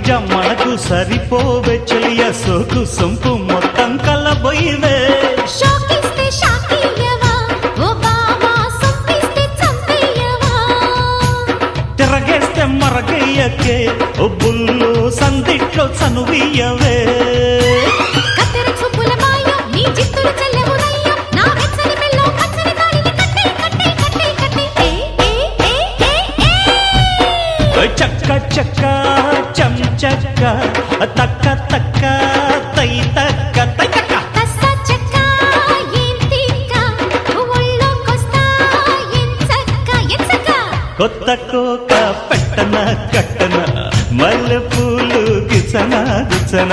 మనకు సరిపోవే చెలియ సోకు సొంపు మొత్తం కలబోయివే తిరగేస్తే మరగయ్యకే ఓ బుల్లు సందిట్లో చనువియవే చక్క చక్క చం చక్క తక్క తక్క తై తక్క తై తక్క కొత్త కోక పెట్టన కట్టన మల్లె పూలు గిచన గిచన